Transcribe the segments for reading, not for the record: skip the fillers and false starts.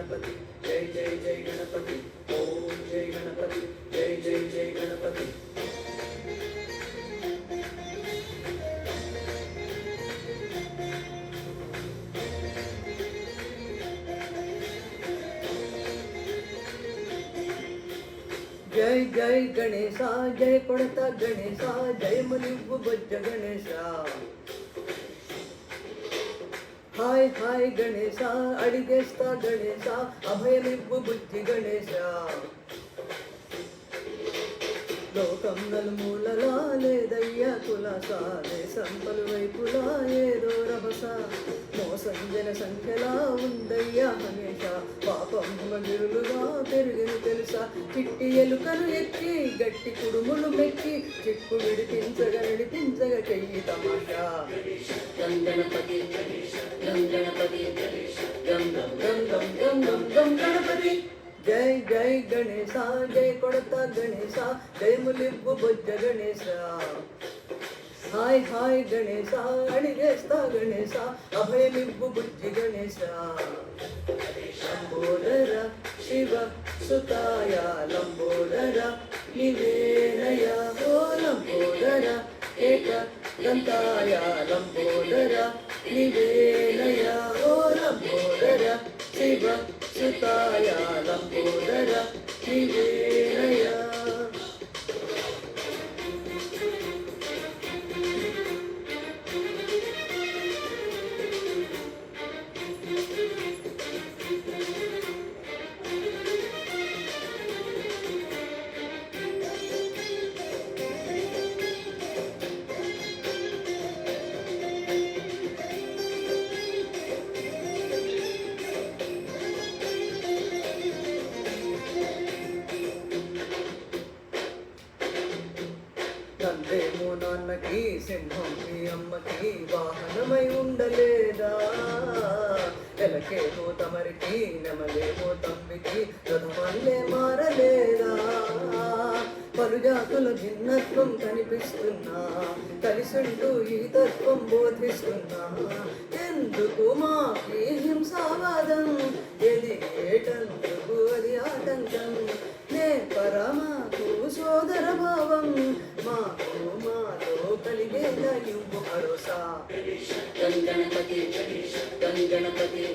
गणपति जय जय जय गणपति ओम जय गणपति जय जय जय गणपति जय जय गणेशा जय कोड़ता गणेशा जय मुनिव्वु बज्ज गणेशा हाय हाय गणेशा अडिगेस्ता गणेशा अभयमिव्वु बुद्धि गणेशा లోకం నలుమూలలా లేదయ్యా కులాసా దేశం పలువైపులా ఏదో రభస మోసం జన సంఖ్యలా ఉందయ్యా హమేష పాపం మగిరులుగా పెరిగిన తెలుసా చిట్టి ఎలుకను ఎక్కి గట్టి కుడుములు మెక్కి చిక్కు నడిపించగా చెయ్యి తమాషా గణపతి గణపతి గణపతి जय जय गणेशा जय कोड़ता गणेशा जय मुलिव्वु बज्ज गणेशा हाय हाय गणेशा अडिगेस्ता गणेशा अभयमिव्वु बुद्धि गणेशा लंबोदर शिव सुताय लंबोदर निवेनय ओ लंबोदर एक दंताय लंबोदर निवेनय ओ लंबोदर शिव सुताय लंबोदर निवेनय తండ్రేమో నాన్నకి సింహం మీ అమ్మకి వాహనమై ఉండలేదా ఎలకేమో తమరికి నెమలేమో తమ్మికి రథమల్లే మారలేదా పలుజాతుల భిన్నత్వం కనిపిస్తున్నా కలిసుంటూ ఈ తత్వం బోధిస్తున్నా ఎందుకు మాకి హింసావాదం ఎదిగేటందుకు అది ఆటంకం నే పరమాకు సోదర భావం మాకు మాతో కలిగేలా ఇవ్వు భరోసా గణపతి గణపతి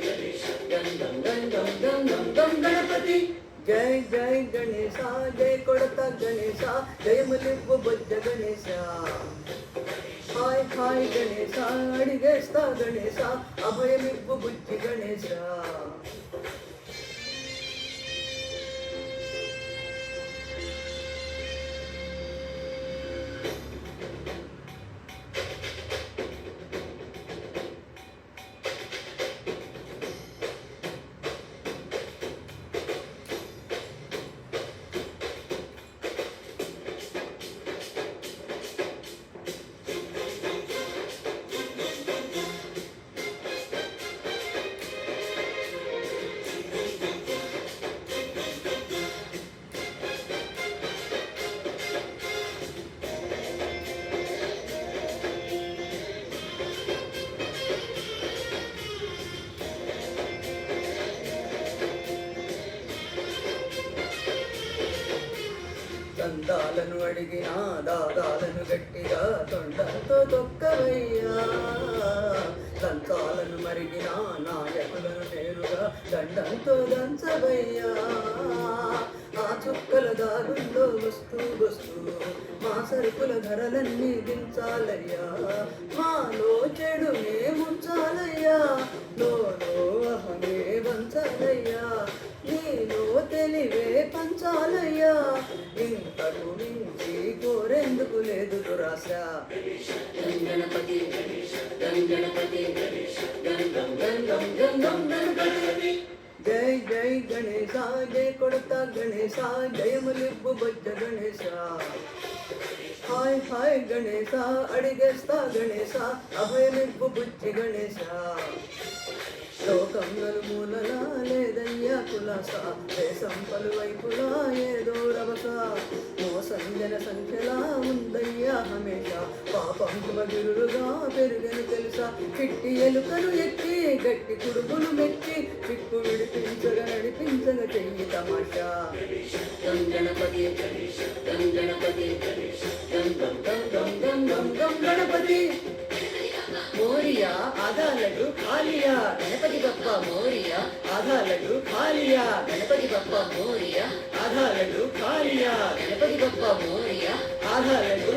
గణపతి जय जय गणेशा जय कोड़ता गणेशा जय मुलिव्वु बज्ज गणेशा हाय हाय गणेशा अडिगेस्ता गणेशा अभयमिव्वु बुद्धि गणेशा దండాలను అడిగినా దాదాలను గట్టిగా తొండంతో తొక్కవయ్యా దంతాలను మరిగినా నాయకులను నేరుగా దండంతో దంచవయ్యా ఆ చుక్కల దారుల్లో వస్తూ మా సరుకుల ధరలన్నీ దించాలయ్యా మాలో చెడునే ముంచాలయ్యా లోలో అహమే వంచాలయ్యా నీలో తెలివే పంచాలయ్యా ఇంతకు మించి కోరెందుకు లేదు దురాశ గణపతి గణపతి గణపతి जय जय गणेशा जय कोड़ता गणेशा जय मुलिव्वु बज्ज गणेशा हाय हाय गणेशा अडिगेस्ता गणेशा अभयमिव्वु बुद्धि गणेशा లోకం నలుమూలలా లేదయ్యా కుల ఉల్లాస దేశం పలువైపులా ఏదో రభస మోసం జన సంఖ్యలా ఉందయ్యా హమేష పాపం హిమగిరులుగా పెరుగని తెలుసా చిట్టి ఎలుకను ఎక్కి గట్టి కుడుగులు మెక్కి చిక్కు విడిపించగా నడిపించగా చెయ్యి తమాషా గం గణపతి గం గణపతి గం గం గం గం గం గం గం గణపతి మోరియా ఆధాలడు ఖాళియా గణపతి బప్ప మోరియా ఆధాలడు ఖాళియా గణపతి బప్ప మోరియా ఆధాలడు ఖాళియా గణపతి బప్ప మోరియా ఆధాలడు